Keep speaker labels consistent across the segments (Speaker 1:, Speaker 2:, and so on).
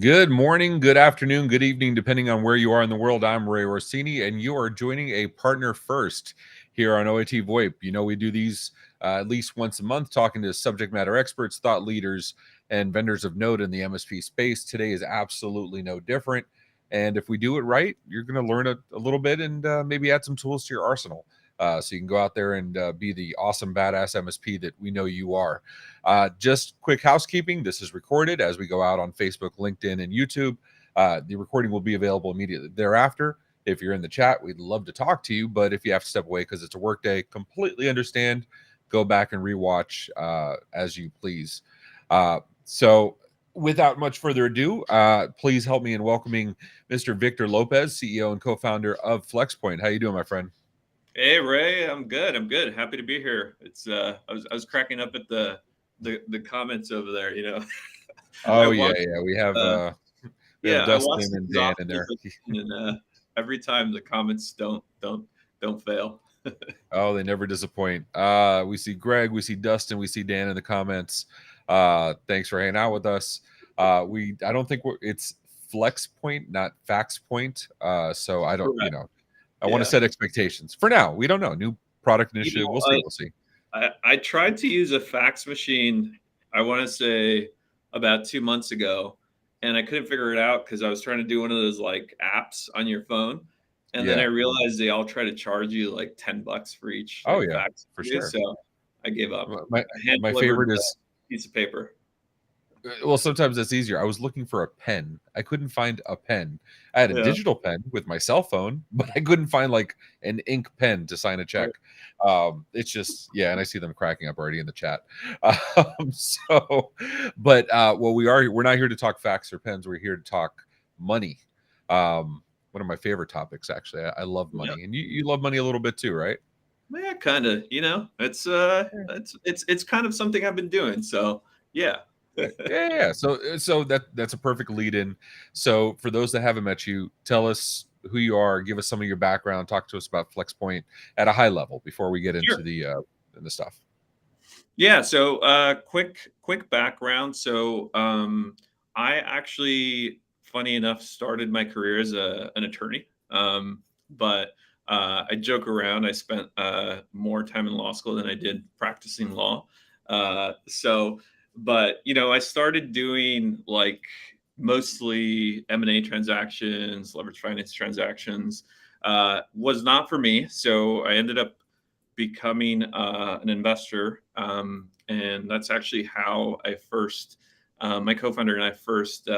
Speaker 1: Good morning, good afternoon, good evening, depending on where you are in the world. I'm Ray Orsini, and you are joining a partner first here on OITVOIP. You know, we do these at least once a month, talking to subject matter experts, thought leaders, and vendors of note in the MSP space. Today is absolutely no different. And if we do it right, you're going to learn a little bit and maybe add some tools to your arsenal. So you can go out there and be the awesome, badass MSP that we know you are. Just quick housekeeping. This is recorded as we go out on Facebook, LinkedIn, and YouTube. The recording will be available immediately thereafter. If you're in the chat, we'd love to talk to you. But if you have to step away because it's a work day, completely understand. Go back and rewatch as you please. So without much further ado, please help me in welcoming Mr. Victor Lopez, CEO and co-founder of FlexPoint. How you doing, my friend?
Speaker 2: Hey Ray, I'm good. Happy to be here. It's I was cracking up at the comments over there.
Speaker 1: Oh
Speaker 2: I watched
Speaker 1: we have
Speaker 2: I
Speaker 1: Dustin
Speaker 2: watched
Speaker 1: and
Speaker 2: these
Speaker 1: Dan
Speaker 2: often,
Speaker 1: in there.
Speaker 2: and every time the comments don't fail.
Speaker 1: Oh, they never disappoint. We see Greg, we see Dustin, we see Dan in the comments. Thanks for hanging out with us. I don't think it's FlexPoint, not FaxPoint. So I don't,
Speaker 2: Correct.
Speaker 1: I want to set expectations for now. We don't know. New product initiative. We'll see. We'll see.
Speaker 2: I tried to use a fax machine, I want to say about 2 months ago, and I couldn't figure it out because I was trying to do one of those like apps on your phone. And then I realized they all try to charge you like $10 for each
Speaker 1: Oh
Speaker 2: like
Speaker 1: yeah,
Speaker 2: fax.
Speaker 1: for sure.
Speaker 2: So I gave up.
Speaker 1: My favorite is
Speaker 2: piece of paper.
Speaker 1: well, sometimes that's easier. I was looking for a pen. I couldn't find a pen. I had a digital pen with my cell phone, but I couldn't find like an ink pen to sign a check. It's just, and I see them cracking up already in the chat. Well, we're not here to talk fax or pens. We're here to talk money. One of my favorite topics, actually. I love money, and you love money a little bit too, right?
Speaker 2: Yeah, kind of. It's kind of something I've been doing. So yeah.
Speaker 1: Yeah. So that's a perfect lead in. So for those that haven't met you, tell us who you are, give us some of your background, talk to us about FlexPoint at a high level before we get into the stuff.
Speaker 2: Yeah. So quick background. So I actually, funny enough, started my career as an attorney. But I joke around. I spent more time in law school than I did practicing law. But I started doing like mostly M&A transactions, leverage finance transactions. Was not for me, so I ended up becoming an investor, and that's actually how I first, my co-founder and I first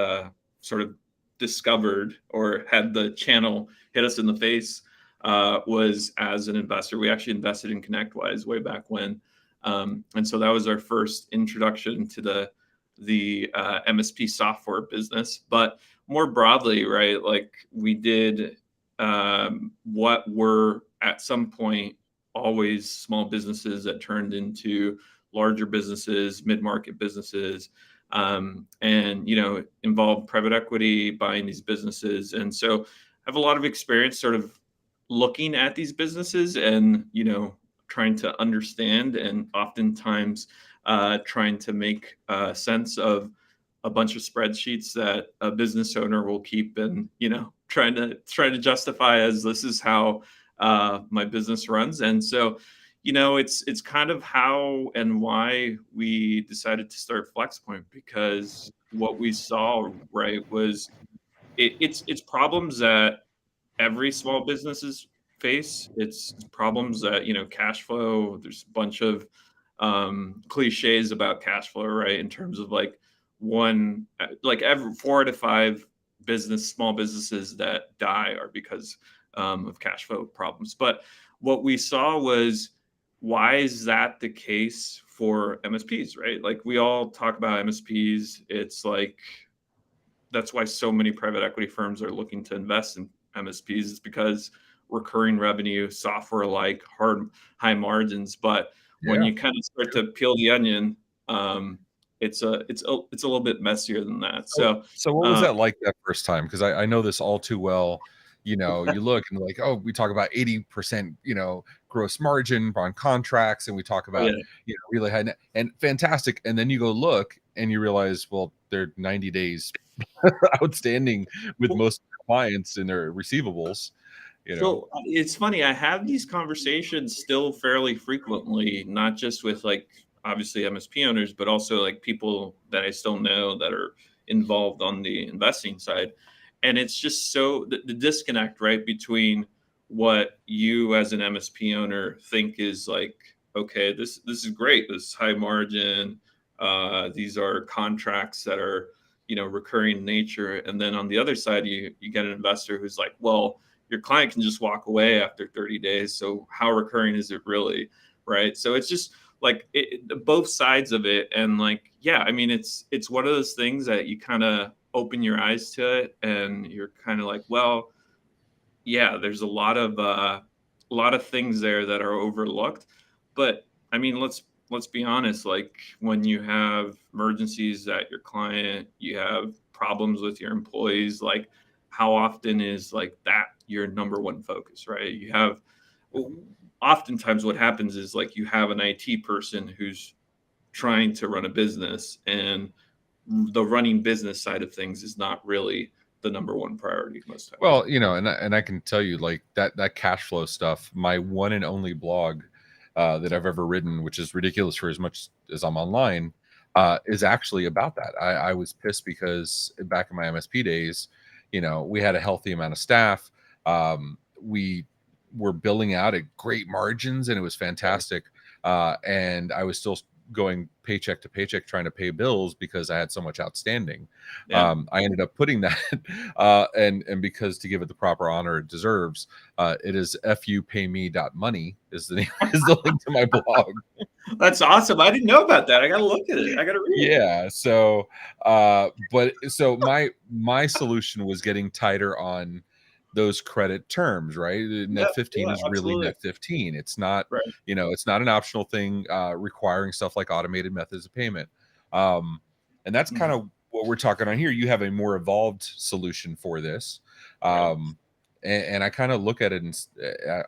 Speaker 2: sort of discovered or had the channel hit us in the face, was as an investor. We actually invested in ConnectWise way back when. And so that was our first introduction to the MSP software business. But more broadly, right, like we did what were at some point always small businesses that turned into larger businesses, mid-market businesses, and involved private equity buying these businesses. And so I have a lot of experience sort of looking at these businesses and trying to understand, and oftentimes trying to make sense of a bunch of spreadsheets that a business owner will keep, and trying to justify as this is how my business runs. And so it's kind of how and why we decided to start FlexPoint, because what we saw, right, was it's problems that every small businesses face. It's problems that cash flow. There's a bunch of cliches about cash flow, right, in terms of like every 4 out of 5 small businesses that die are because of cash flow problems. But what we saw was, why is that the case for MSPs, right? Like we all talk about MSPs. It's like that's why so many private equity firms are looking to invest in MSPs, is because recurring revenue, software like high margins. But when you kind of start to peel the onion, it's a little bit messier than that. So
Speaker 1: what was that like that first time? Because I know this all too well. You look and like, oh, we talk about 80%, gross margin on contracts, and we talk about, really high net, and fantastic. And then you go look, and you realize, well, they're 90 days outstanding with
Speaker 2: Well,
Speaker 1: most clients in their receivables, you know.
Speaker 2: so it's funny. I have these conversations still fairly frequently, not just with like obviously MSP owners, but also like people that I still know that are involved on the investing side. And it's just so the disconnect, right, between what you as an MSP owner think is like, okay, this is great, this is high margin. These are contracts that are, recurring in nature. And then on the other side, you get an investor who's like, well, your client can just walk away after 30 days. So how recurring is it really? Right. So it's just like both sides of it. And like, yeah, I mean, it's one of those things that you kind of open your eyes to it and you're kind of like, well, yeah, there's a lot of things there that are overlooked. But I mean, let's be honest, like when you have emergencies at your client, you have problems with your employees, like how often is like that your number one focus, right? You have oftentimes what happens is like you have an IT person who's trying to run a business, and the running business side of things is not really the number one priority most times.
Speaker 1: Well, and I can tell you, like, that cash flow stuff, my one and only blog that I've ever written, which is ridiculous for as much as I'm online, is actually about that. I was pissed because back in my MSP days, we had a healthy amount of staff. We were billing out at great margins, and it was
Speaker 2: Right.
Speaker 1: fantastic. And I was still going paycheck to paycheck trying to pay bills because I had so much outstanding.
Speaker 2: Yeah.
Speaker 1: I ended up putting that, and because to give it the proper honor it deserves, it is fupayme.money is the name, is the link to my blog.
Speaker 2: That's awesome. I didn't know about that. I gotta look at it. I gotta read it.
Speaker 1: Yeah. So, but so my solution was getting tighter on those credit terms, right?
Speaker 2: Yeah,
Speaker 1: Net 15
Speaker 2: yeah,
Speaker 1: is really
Speaker 2: absolutely.
Speaker 1: net 15. It's not,
Speaker 2: Right.
Speaker 1: it's not an optional thing requiring stuff like automated methods of payment. Um, and that's kind
Speaker 2: Mhm.
Speaker 1: of what we're talking on here. You have a more evolved solution for this.
Speaker 2: Right.
Speaker 1: Um, and I kind of look at it and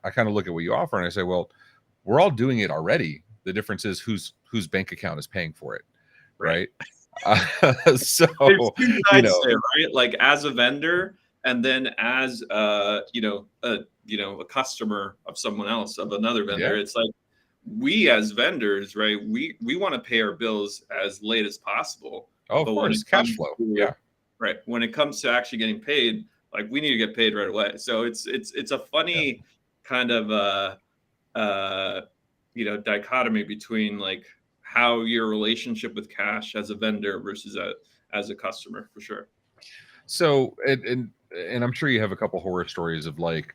Speaker 1: I kind of look at what you offer and I say, well, we're all doing it already. The difference is whose bank account is paying for it,
Speaker 2: Right.
Speaker 1: right? So,
Speaker 2: There's two
Speaker 1: you
Speaker 2: sides
Speaker 1: know,
Speaker 2: there, right? Like as a vendor and then as a customer of someone else, of another
Speaker 1: yeah.
Speaker 2: vendor. It's like we as vendors, right? We want to pay our bills as late as possible.
Speaker 1: Oh, of
Speaker 2: But when it
Speaker 1: course, cash
Speaker 2: comes
Speaker 1: flow.
Speaker 2: to
Speaker 1: Yeah.
Speaker 2: right, when it comes to actually getting paid, like we need to get paid right away. So it's a
Speaker 1: Yeah.
Speaker 2: funny kind of uh dichotomy between like how your relationship with cash as a vendor versus as a customer for sure.
Speaker 1: So, and I'm sure you have a couple horror stories of like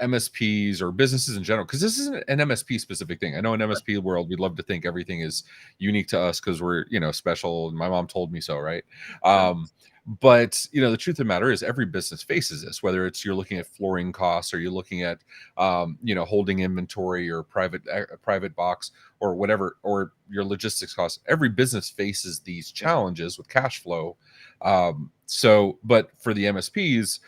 Speaker 1: MSPs or businesses in general, because this isn't an MSP specific thing. I know in MSP world, we'd love to think everything is unique to us because we're, special. And my mom told me so, right?
Speaker 2: Sure.
Speaker 1: But the truth of the matter is every business faces this, whether it's you're looking at flooring costs or you're looking at, holding inventory or private box or whatever, or your logistics costs. Every business faces these
Speaker 2: Yeah.
Speaker 1: challenges with cash flow. So, but for the MSPs,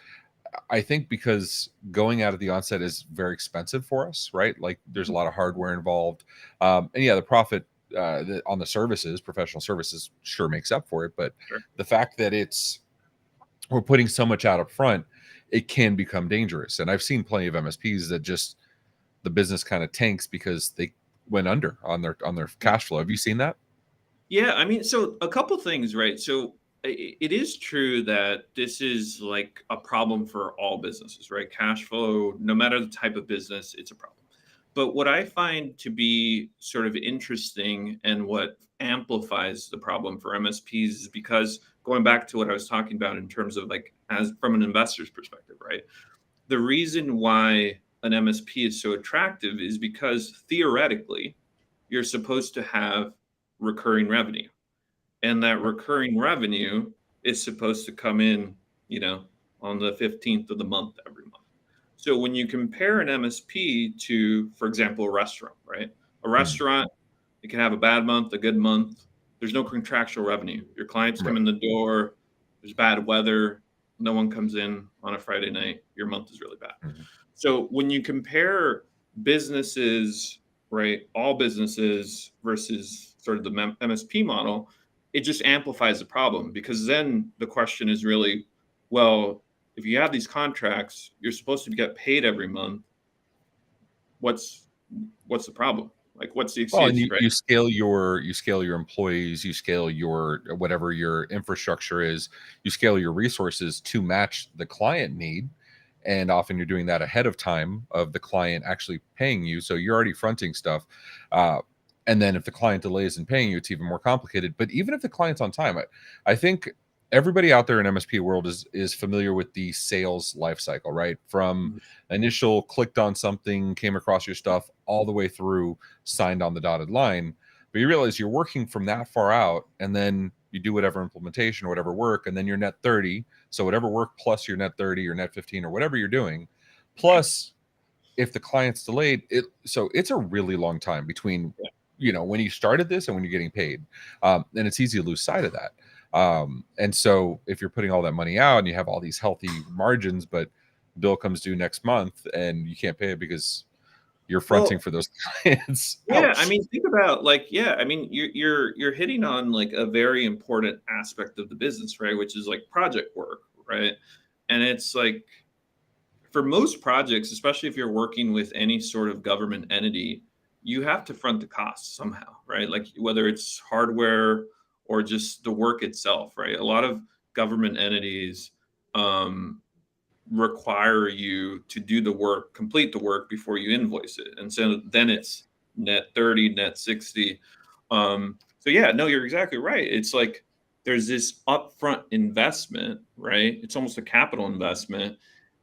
Speaker 1: I think because going out at the onset is very expensive for us, right? Like there's a lot of hardware involved. And yeah, the profit on the services, professional services, sure makes up for it. But
Speaker 2: Sure.
Speaker 1: the fact that we're putting so much out up front, it can become dangerous. And I've seen plenty of MSPs that just the business kind of tanks because they went under on their cash flow. Have you seen that?
Speaker 2: Yeah, I mean, so a couple things, right? So it is true that this is like a problem for all businesses, right? Cash flow, no matter the type of business, it's a problem. But what I find to be sort of interesting and what amplifies the problem for MSPs is because going back to what I was talking about in terms of like as from an investor's perspective, right? The reason why an MSP is so attractive is because theoretically you're supposed to have recurring revenue. And that
Speaker 1: Yep.
Speaker 2: recurring revenue is supposed to come in, you know, on the 15th of the month every month. So when you compare an MSP to, for example, a restaurant, right? A
Speaker 1: Mm,
Speaker 2: restaurant, it can have a bad month, a good month. There's no contractual revenue. Your clients come
Speaker 1: right.
Speaker 2: in the door, there's bad weather, no one comes in on a Friday night, your month is really bad.
Speaker 1: Mhm.
Speaker 2: So when you compare businesses, right, all businesses versus sort of the MSP model, it just amplifies the problem, because then the question is really, well, if you have these contracts, you're supposed to get paid every month. What's the problem? Like, what's the
Speaker 1: Well, and
Speaker 2: excuse, right?
Speaker 1: you scale your employees, you scale your whatever your infrastructure is, you scale your resources to match the client need. And often you're doing that ahead of time of the client actually paying you. So you're already fronting stuff. Uh, and then if the client delays in paying you, it's even more complicated. But even if the client's on time, I think everybody out there in MSP world is familiar with the sales life cycle, right? From
Speaker 2: Mhm.
Speaker 1: initial clicked on something, came across your stuff, all the way through signed on the dotted line. But you realize you're working from that far out, and then you do whatever implementation or whatever work, and then you're net 30. So whatever work plus your net 30 or net 15 or whatever you're doing,
Speaker 2: Right.
Speaker 1: plus if the client's delayed, so it's a really long time between
Speaker 2: Yeah.
Speaker 1: when you started this and when you're getting paid. And it's easy to lose sight of that. And so if you're putting all that money out and you have all these healthy margins, but bill comes due next month and you can't pay it because you're fronting
Speaker 2: Well,
Speaker 1: for those clients.
Speaker 2: yeah, I
Speaker 1: Ouch.
Speaker 2: mean, think about, like, yeah, I mean, you're hitting on like a very important aspect of the business, right? Which is like project work, right? And it's like, for most projects, especially if you're working with any sort of government entity, you have to front the costs somehow, right? Like, whether it's hardware or just the work itself, right? A lot of government entities um, require you to do the work, complete the work before you invoice it. And so then it's net 30, net 60. So yeah, no, you're exactly right. It's like there's this upfront investment, right? It's almost a capital investment.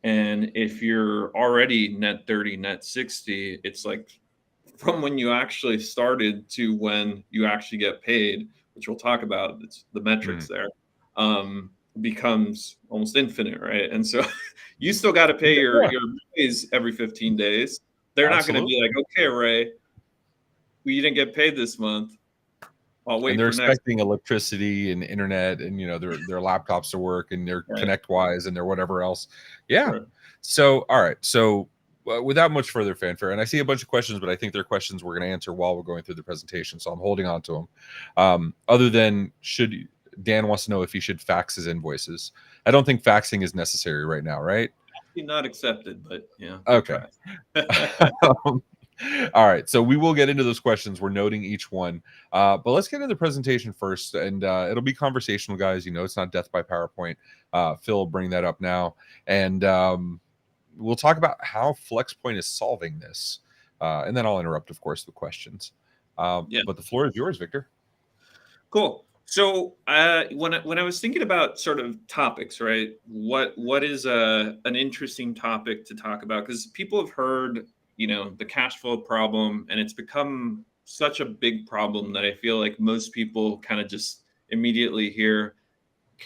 Speaker 2: And if you're already net 30, net 60, it's like from when you actually started to when you actually get paid, which we'll talk about, it's the
Speaker 1: Mm.
Speaker 2: metrics there, becomes almost infinite, right? And so you still got to pay
Speaker 1: Yeah,
Speaker 2: your employees every 15 days. They're not going to be
Speaker 1: absolutely.
Speaker 2: like, okay, Ray, well, you didn't get paid this month. I'll
Speaker 1: And
Speaker 2: wait
Speaker 1: they're
Speaker 2: for next
Speaker 1: expecting
Speaker 2: month.
Speaker 1: electricity and internet and their laptops to work and their
Speaker 2: Right.
Speaker 1: connect wise and their whatever else. Yeah.
Speaker 2: Sure.
Speaker 1: So all right. So without much further fanfare, and I see a bunch of questions, but I think they're questions we're going to answer while we're going through the presentation. So I'm holding on to them. Other than Dan wants to know if he should fax his invoices. I don't think faxing is necessary right now, right?
Speaker 2: Not accepted, but yeah, good
Speaker 1: Okay.
Speaker 2: try.
Speaker 1: All right, so we will get into those questions. We're noting each one, but let's get into the presentation first, and it'll be conversational, guys. It's not death by PowerPoint. Phil will bring that up now, and we'll talk about how FlexPoint is solving this, and then I'll interrupt, of course, with questions.
Speaker 2: Yeah.
Speaker 1: But the floor is yours, Victor.
Speaker 2: Cool. So when I was thinking about sort of topics, right? What is an interesting topic to talk about? Because people have heard, the cash flow problem, and it's become such a big problem that I feel like most people kind of just immediately hear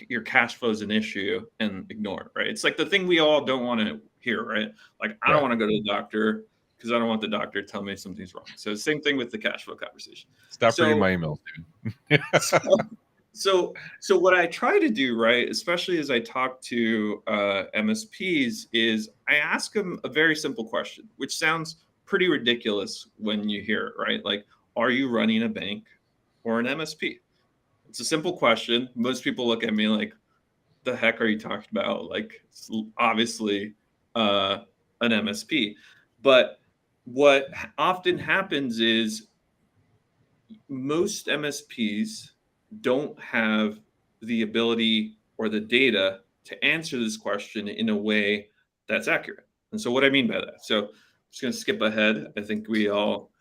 Speaker 2: your cash flow is an issue and ignore it, right? It's like the thing we all don't want to hear, right? Like, I don't
Speaker 1: Right.
Speaker 2: want to go to the doctor because I don't want the doctor to tell me something's wrong. So same thing with the cash flow conversation.
Speaker 1: Stop reading
Speaker 2: So
Speaker 1: my emails, dude.
Speaker 2: so what I try to do, right, especially as I talk to MSPs, is I ask them a very simple question, which sounds pretty ridiculous when you hear it, right? Like, are you running a bank or an MSP? It's a simple question. Most people look at me like, the heck are you talking about? Like, it's obviously uh, an MSP. But what often happens is most MSPs don't have the ability or the data to answer this question in a way that's accurate. And so, what I mean by that, so I'm just going to skip ahead. I think we all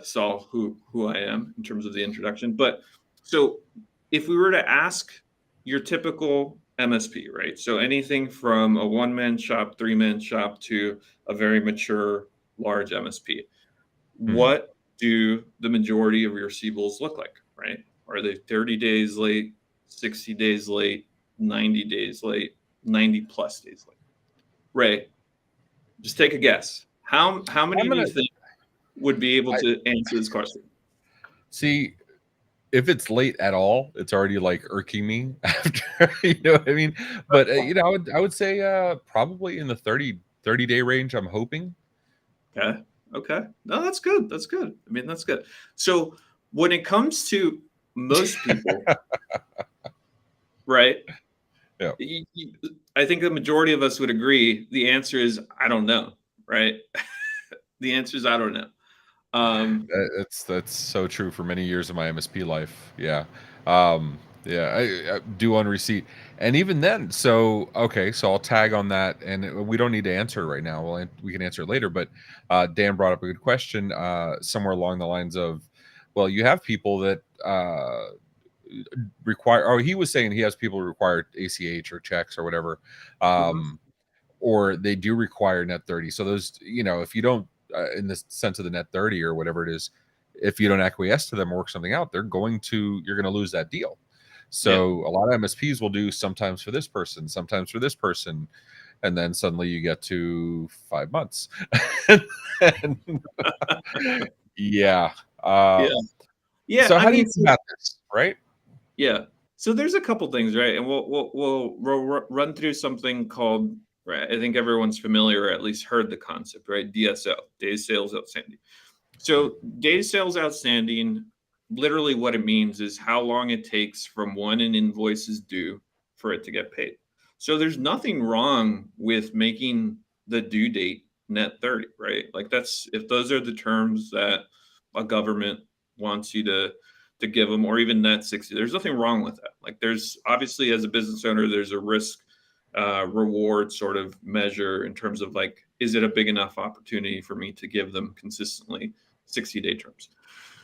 Speaker 2: saw who I am in terms of the introduction. But so, if we were to ask your typical MSP, right? So anything from a one-man shop, three-man shop to a very mature large MSP,
Speaker 1: Hmm.
Speaker 2: what do the majority of your receivables look like, right? Are they 30 days late, 60 days late, 90 days late, 90 plus days late? Ray, just take a guess. How
Speaker 1: I'm
Speaker 2: many do
Speaker 1: gonna
Speaker 2: you think would be able
Speaker 1: I,
Speaker 2: to answer this question?
Speaker 1: see. If it's late at all, it's already like irking me after, you know what I mean? But I would say probably in the 30 day range, I'm hoping.
Speaker 2: Okay. Okay. No, that's good. That's good. I mean, that's good. So when it comes to most people, right?
Speaker 1: Yeah.
Speaker 2: I think the majority of us would agree. The answer is, I don't know, right? The answer is, I don't know.
Speaker 1: That's so true for many years of my MSP life. Yeah. Yeah, I do on receipt. And even then, so okay, so I'll tag on that, and we don't need to answer it right now. We can answer it later, but Dan brought up a good question somewhere along the lines of, well, you have people that require, or he was saying he has people who require ACH or checks or whatever.
Speaker 2: Mhm.
Speaker 1: Or they do require net 30. So those, if you don't, in the sense of the net 30 or whatever it is, if you don't acquiesce to them or work something out, you're going to lose that deal.
Speaker 2: Yeah.
Speaker 1: So a lot of MSPs will do sometimes for this person, sometimes for this person, and then suddenly you get to 5 months. And, yeah.
Speaker 2: Yeah. Yeah.
Speaker 1: So
Speaker 2: I
Speaker 1: how do you
Speaker 2: mean, so,
Speaker 1: combat this, right?
Speaker 2: yeah. So there's a couple things, right? And we'll run through something called, right? I think everyone's familiar or at least heard the concept, right? DSO, days sales outstanding. So days sales outstanding, literally what it means is how long it takes from when an invoice is due for it to get paid. So there's nothing wrong with making the due date net 30, right? Like that's if those are the terms that a government wants you to give them, or even net 60. There's nothing wrong with that. Like there's obviously as a business owner, there's a risk reward sort of measure in terms of like, is it a big enough opportunity for me to give them consistently 60-day terms?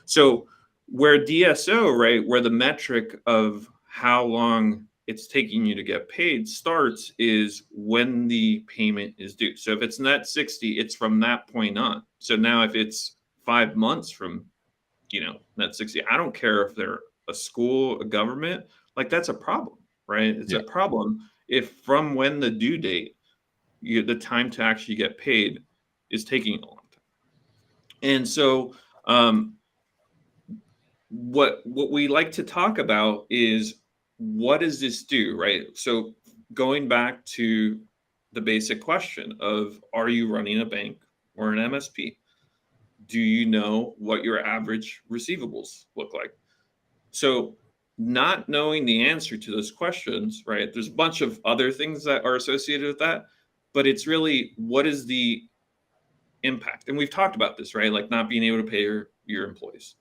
Speaker 2: So where DSO, right, where the metric of how long it's taking you to get paid starts is when the payment is due. So if it's net 60, it's from that point on. So now if it's 5 months from, net 60, I don't care if they're a school, a government, like that's a problem, right? It's
Speaker 1: Yeah.
Speaker 2: a problem if from when the due date, the time to actually get paid is taking a long time. And so what we like to talk about is what does this do, right? So going back to the basic question of are you running a bank or an MSP? Do you know what your average receivables look like? So not knowing the answer to those questions, right? There's a bunch of other things that are associated with that, but it's really what is the impact? And we've talked about this, right? Like not being able to pay your employees.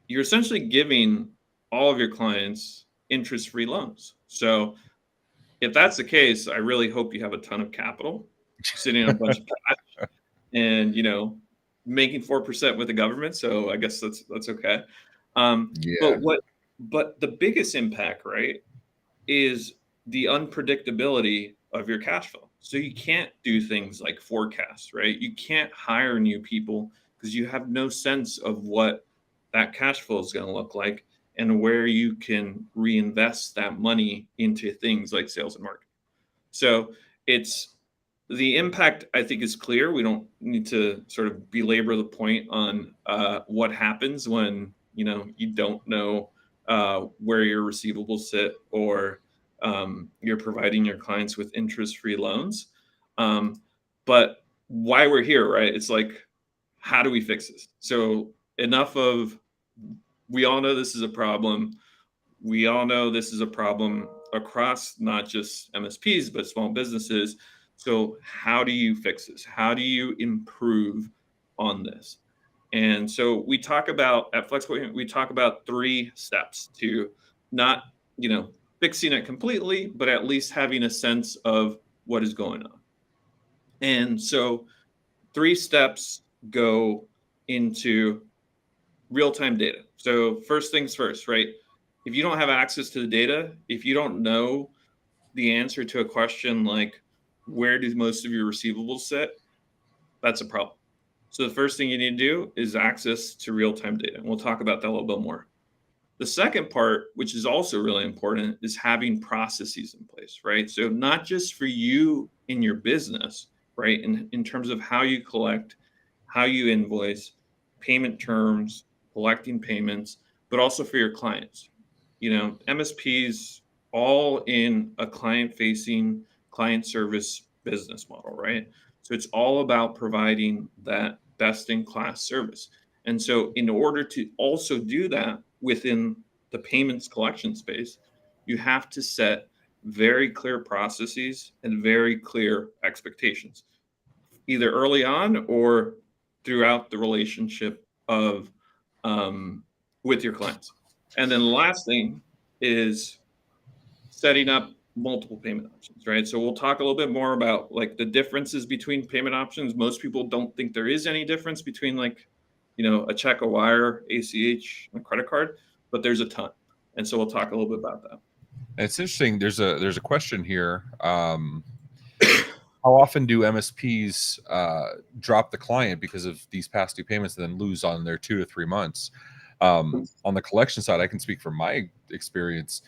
Speaker 2: You're essentially giving all of your clients interest-free loans. So if that's the case, I really hope you have a ton of capital sitting on a bunch of cash and making 4% with the government. So I guess that's okay.
Speaker 1: Yeah.
Speaker 2: But the biggest impact, right, is the unpredictability of your cash flow. So you can't do things like forecasts, right? You can't hire new people because you have no sense of what that cash flow is going to look like and where you can reinvest that money into things like sales and marketing. So it's the impact, I think, is clear. We don't need to sort of belabor the point on what happens when you don't know where your receivables sit, or you're providing your clients with interest-free loans. But why we're here, right? It's like, how do we fix this? So enough of, we all know this is a problem. We all know this is a problem across not just MSPs, but small businesses. So, how do you fix this? How do you improve on this? And so, we talk about at FlexPoint, we talk about 3 steps to not, fixing it completely, but at least having a sense of what is going on. And so, 3 steps go into real time data. So, first things first, right? If you don't have access to the data, if you don't know the answer to a question like, where do most of your receivables sit? That's a problem. So, the first thing you need to do is access to real time data. And we'll talk about that a little bit more. The second part, which is also really important, is having processes in place, right? So, not just for you in your business, right? In terms of how you collect, how you invoice, payment terms, collecting payments, but also for your clients. MSPs all in a client facing, client service business model, right? So, it's all about providing that best in class service. And so, in order to also do that within the payments collection space, you have to set very clear processes and very clear expectations, either early on or throughout the relationship of with your clients. And then the last thing is setting up multiple payment options, right? So we'll talk a little bit more about like the differences between payment options. Most people don't think there is any difference between like, a check, a wire, ACH, and a credit card, but there's a ton. And so we'll talk a little bit about that.
Speaker 1: And it's interesting. There's a question here. How often do MSPs drop the client because of these past due payments and then lose on their 2 to 3 months? On the collection side, I can speak from my experience.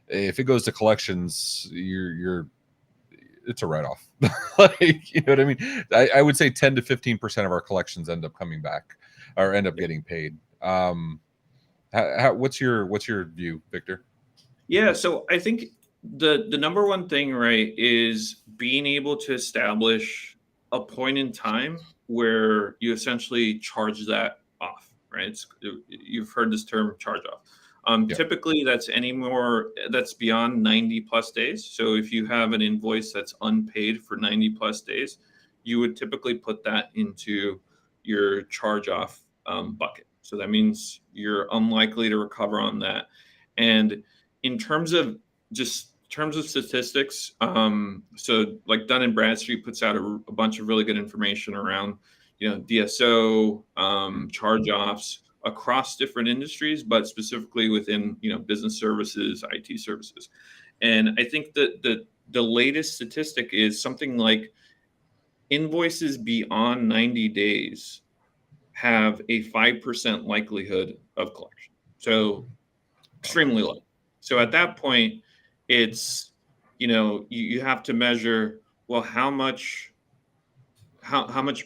Speaker 1: If it goes to collections, it's a write-off. Like, you know what I mean? I would say 10 to 15% of our collections end up coming back or end up getting paid. What's your view, Victor?
Speaker 2: Yeah, so I think the number one thing, right, is being able to establish a point in time where you essentially charge that off, right? You've heard this term charge off.
Speaker 1: Yeah.
Speaker 2: Typically, that's beyond 90 plus days. So if you have an invoice that's unpaid for 90 plus days, you would typically put that into your charge off bucket. So that means you're unlikely to recover on that. And in terms of statistics, so like Dun & Bradstreet puts out a bunch of really good information around, DSO, charge-offs across different industries, but specifically within, business services, IT services. And I think that the latest statistic is something like invoices beyond 90 days have a 5% likelihood of collection. So extremely low. So at that point, it's, you have to measure, well, how much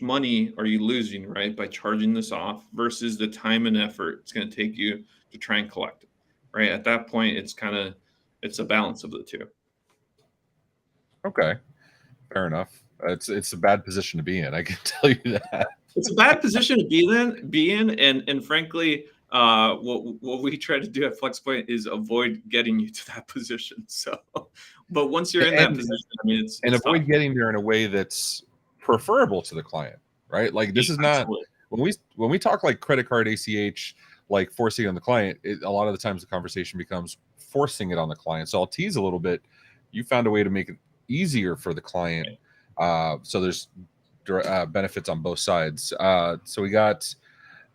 Speaker 2: money are you losing, right, by charging this off versus the time and effort it's going to take you to try and collect it, right? At that point, it's a balance of the two.
Speaker 1: Okay, fair enough. It's a bad position to be in. I can tell you that.
Speaker 2: It's a bad position to be in, and frankly, what we try to do at FlexPoint is avoid getting you to that position. So, but once you're in that position, I mean, it's
Speaker 1: avoid
Speaker 2: tough.
Speaker 1: getting there in a way that's preferable to the client, right? Like this is not when we talk like credit card ACH, like forcing it on the client. A lot of the times the conversation becomes forcing it on the client. So I'll tease a little bit. You found a way to make it easier for the client, so there's benefits on both sides. So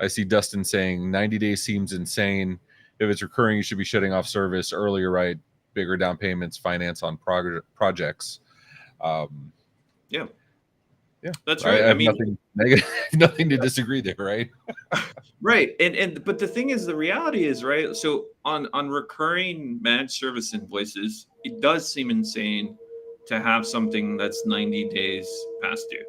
Speaker 1: I see Dustin saying 90 days seems insane. If it's recurring, you should be shutting off service earlier, right? Bigger down payments, finance on projects.
Speaker 2: Yeah, that's
Speaker 1: I
Speaker 2: right.
Speaker 1: have nothing negative, nothing to disagree there, right?
Speaker 2: Right. But the thing is, the reality is, right, so on recurring managed service invoices, it does seem insane to have something that's 90 days past due.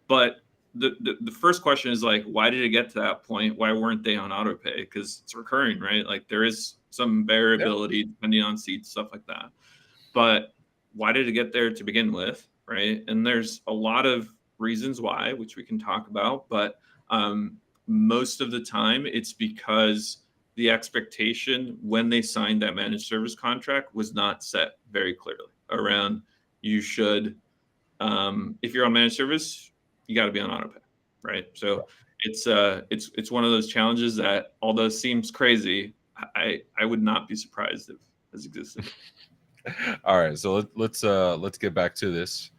Speaker 2: But the first question is like, why did it get to that point? Why weren't they on auto pay? Because it's recurring, right? Like there is some variability depending on seats, stuff like that. But why did it get there to begin with, right? And there's a lot of reasons why, which we can talk about, but most of the time it's because the expectation when they signed that managed service contract was not set very clearly around you should, if you're on managed service, you got to be on auto pay, right? So it's one of those challenges that, although it seems crazy, I would not be surprised if it has existed.
Speaker 1: All right, so let's get back to this.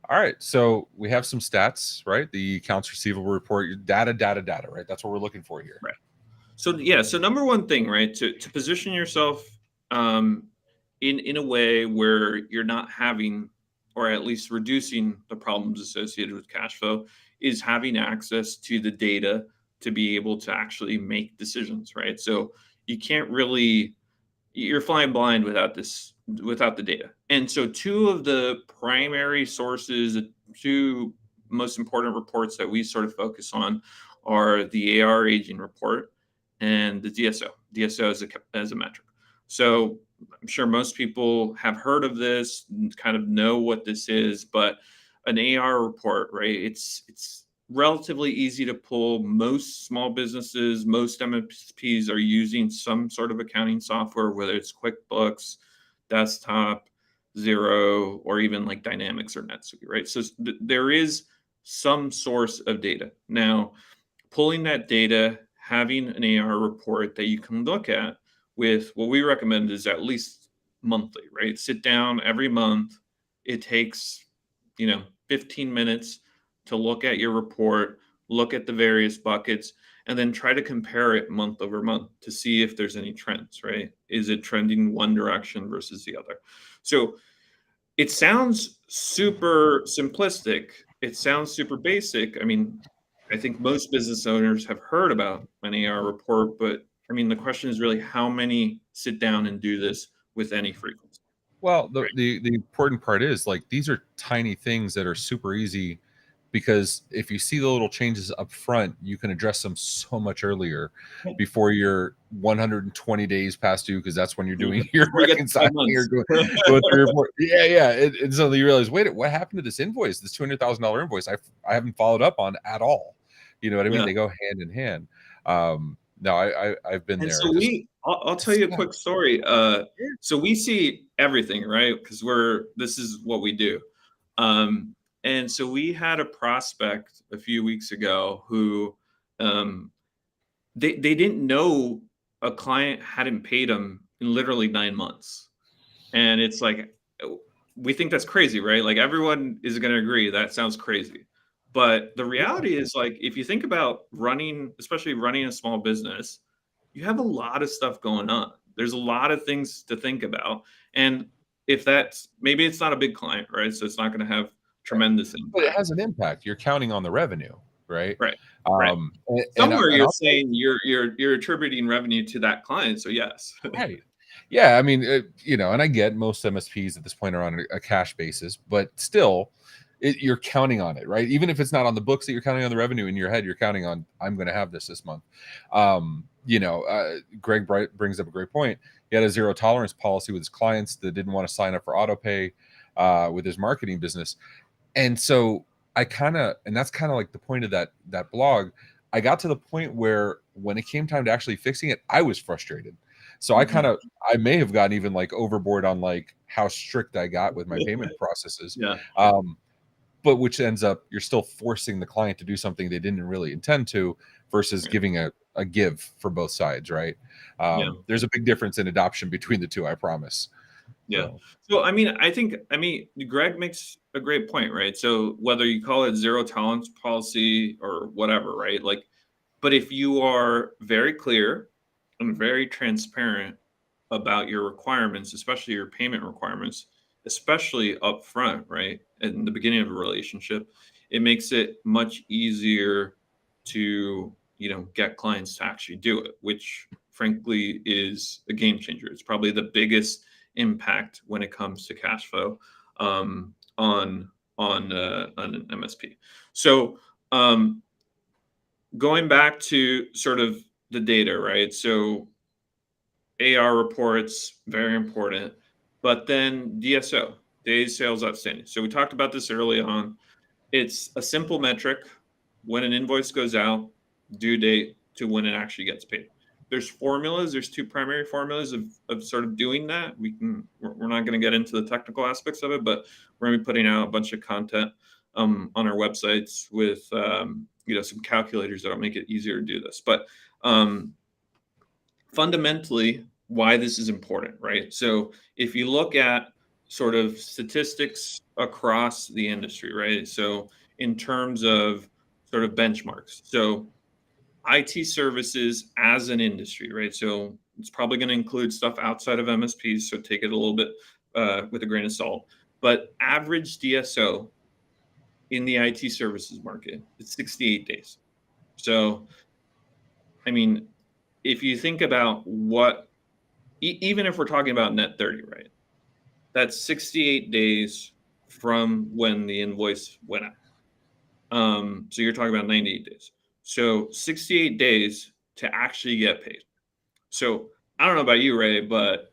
Speaker 1: All right, so we have some stats, right? The accounts receivable report, your data, right? That's what we're looking for here.
Speaker 2: Right. So yeah, so number one thing, right, to position yourself in a way where you're not having, or at least reducing the problems associated with cash flow, is having access to the data to be able to actually make decisions, right? So you can't really, you're flying blind without the data. And so two of the primary sources, the two most important reports that we sort of focus on are the AR aging report and the DSO. DSO as a metric. So I'm sure most people have heard of this and kind of know what this is, but an AR report, right? It's relatively easy to pull. Most small businesses, most MSPs are using some sort of accounting software, whether it's QuickBooks, Desktop, Xero, or even like Dynamics or NetSuite, right? So there is some source of data. Now, pulling that data, having an AR report that you can look at with what we recommend is at least monthly, right? Sit down every month. It takes, 15 minutes to look at your report, look at the various buckets, and then try to compare it month over month to see if there's any trends, right? Is it trending one direction versus the other? So it sounds super simplistic. It sounds super basic. I mean, I think most business owners have heard about an AR report, but I mean, the question is really how many sit down and do this with any frequency,
Speaker 1: Well,
Speaker 2: right?
Speaker 1: the important part is like these are tiny things that are super easy because if you see the little changes up front, you can address them so much earlier
Speaker 2: Yeah.
Speaker 1: before you're 120 days past due because that's when you're doing your
Speaker 2: Before you get to 5
Speaker 1: reconciling or
Speaker 2: months.
Speaker 1: going through your report. Yeah, yeah. And so you realize, wait, what happened to this invoice, this $200,000 invoice? I haven't followed up on at all. You know what I mean?
Speaker 2: Yeah.
Speaker 1: They go hand in hand. No, I've been
Speaker 2: And
Speaker 1: there.
Speaker 2: so
Speaker 1: And just
Speaker 2: I'll tell
Speaker 1: it's,
Speaker 2: you a
Speaker 1: yeah,
Speaker 2: quick story. So we see everything, right? Because this is what we do. Um, and so we had a prospect a few weeks ago who um, they didn't know a client hadn't paid them in literally 9 months. And it's like, we think that's crazy, right? Like everyone is going to agree that sounds crazy. But the
Speaker 1: yeah.
Speaker 2: reality is, like, if you think about running, especially running a small business, you have a lot of stuff going on. There's a lot of things to think about. And if that's maybe it's not a big client, right? So it's not going to have tremendous
Speaker 1: But it
Speaker 2: impact.
Speaker 1: has an impact. You're counting on the revenue, right?
Speaker 2: Right. Right.
Speaker 1: And
Speaker 2: Somewhere you're
Speaker 1: I'll tell
Speaker 2: saying you're attributing revenue to that client. So yes.
Speaker 1: right. Yeah, I mean, and I get most MSPs at this point are on a cash basis, but still, you're counting on it, right? Even if it's not on the books that you're counting on the revenue in your head, you're counting on I'm going to have this month. Greg brings up a great point. He had a zero tolerance policy with his clients that didn't want to sign up for auto pay with his marketing business, and so and that's kind of like the point of that blog. I got to the point where when it came time to actually fixing it, I was frustrated. So
Speaker 2: Mhm.
Speaker 1: I may have gotten even like overboard on like how strict I got with my payment processes.
Speaker 2: Yeah.
Speaker 1: Um, but which ends up you're still forcing the client to do something they didn't really intend to versus
Speaker 2: Right.
Speaker 1: giving a give for both sides, right?
Speaker 2: Yeah.
Speaker 1: There's a big difference in adoption between the two, I promise.
Speaker 2: Yeah.
Speaker 1: So
Speaker 2: So I mean, Greg makes a great point, right? So whether you call it zero tolerance policy or whatever, right? Like, but if you are very clear and very transparent about your requirements, especially your payment requirements, especially upfront, right? In the beginning of a relationship, it makes it much easier to, get clients to actually do it, which frankly is a game changer. It's probably the biggest impact when it comes to cash flow on an MSP. So going back to sort of the data, right? So AR reports, very important. But then DSO, days sales outstanding. So we talked about this early on. It's a simple metric when an invoice goes out, due date to when it actually gets paid. There's formulas. There's two primary formulas of sort of doing that. We're not going to get into the technical aspects of it, but we're going to be putting out a bunch of content on our websites with some calculators that'll make it easier to do this. But fundamentally, why this is important, right? So if you look at sort of statistics across the industry, right? So in terms of sort of benchmarks. So IT services as an industry, right? So it's probably going to include stuff outside of MSPs, so take it a little bit with a grain of salt. But average DSO in the IT services market is 68 days. So, I mean, if you think about even if we're talking about net 30, right? That's 68 days from when the invoice went out. So you're talking about 98 days. So 68 days to actually get paid. So I don't know about you, Ray, but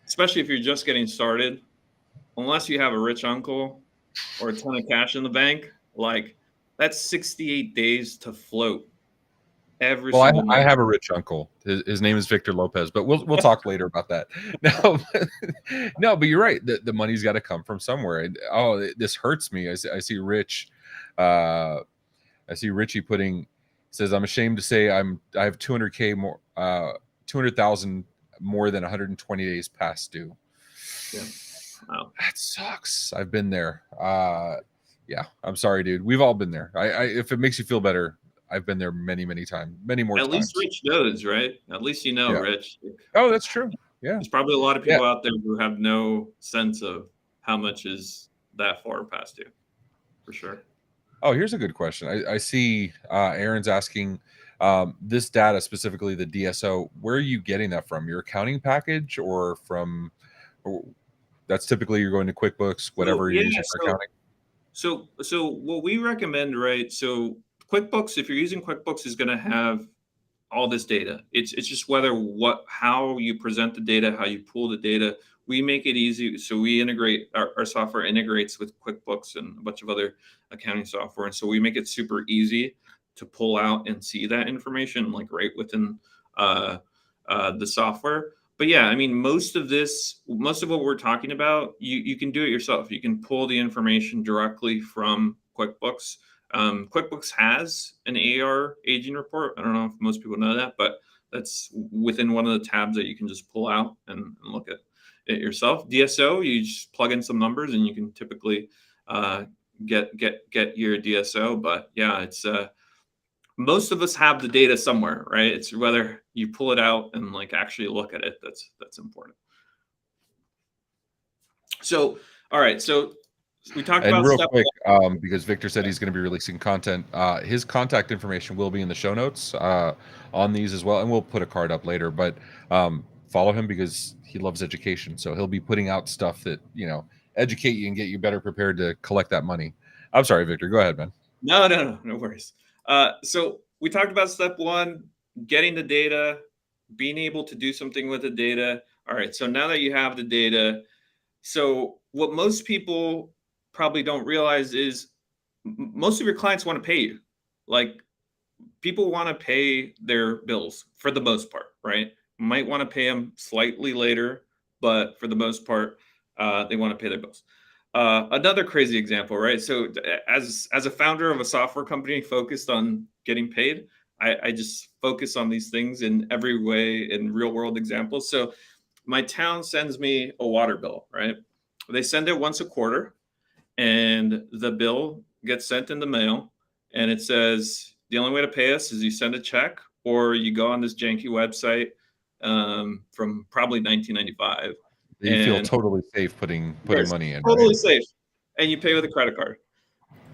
Speaker 2: especially if you're just getting started, unless you have a rich uncle or a ton of cash in the bank, like That's 68 days to float every
Speaker 1: Well,
Speaker 2: single
Speaker 1: I
Speaker 2: month.
Speaker 1: have a rich uncle. His name is Victor Lopez, but we'll talk later about that. No, no, but you're right. The money's got to come from somewhere. And, this hurts me. I see Rich. I see Richie says, I'm ashamed to say I have 200K more, 200,000 more than 120 days past due.
Speaker 2: Yeah. Wow.
Speaker 1: That sucks. I've been there. Yeah, I'm sorry, dude. We've all been there. If it makes you feel better, I've been there many, many times, many more
Speaker 2: At least
Speaker 1: times.
Speaker 2: Rich knows, right? At least you know,
Speaker 1: Yeah.
Speaker 2: Rich.
Speaker 1: Oh, that's true. Yeah.
Speaker 2: There's probably a lot of
Speaker 1: Yeah.
Speaker 2: people out there who have no sense of how much is that far past due, for sure.
Speaker 1: Oh, here's a good question. I see Aaron's asking this data, specifically the DSO. Where are you getting that from? Your accounting package or from? Or that's typically you're going to QuickBooks, whatever
Speaker 2: So
Speaker 1: you're
Speaker 2: yeah,
Speaker 1: using for accounting.
Speaker 2: so what we recommend, right? So QuickBooks, if you're using QuickBooks, is going to have all this data. It's just how you present the data, how you pull the data. We make it easy. So we integrate our software integrates with QuickBooks and a bunch of other accounting software. And so we make it super easy to pull out and see that information like right within uh, the software. But yeah, I mean, most of what we're talking about, you can do it yourself. You can pull the information directly from QuickBooks. QuickBooks has an AR aging report. I don't know if most people know that, but that's within one of the tabs that you can just pull out and look at it yourself. DSO, you just plug in some numbers and you can typically get your DSO. But yeah, it's most of us have the data somewhere, right? It's whether you pull it out and like actually look at it that's important. So, all right, so we talked
Speaker 1: And
Speaker 2: about
Speaker 1: real
Speaker 2: step
Speaker 1: quick,
Speaker 2: one.
Speaker 1: because Victor said he's going to be releasing content, his contact information will be in the show notes on these as well, and we'll put a card up later. But follow him because he loves education, so he'll be putting out stuff that educate you and get you better prepared to collect that money. I'm sorry, Victor. Go ahead, man.
Speaker 2: No worries. So we talked about step one, getting the data, being able to do something with the data. All right, so now that you have the data, so what most people probably don't realize is most of your clients want to pay you. Like people want to pay their bills for the most part, right? Might want to pay them slightly later, but for the most part, they want to pay their bills. Another crazy example, right? So as a founder of a software company focused on getting paid, I just focus on these things in every way in real world examples. So my town sends me a water bill, right? They send it once a quarter, and the bill gets sent in the mail, and it says the only way to pay us is you send a check or you go on this janky website from probably 1995.
Speaker 1: You feel
Speaker 2: And
Speaker 1: totally safe putting
Speaker 2: yes,
Speaker 1: money in, right?
Speaker 2: totally safe. And you pay with a credit card.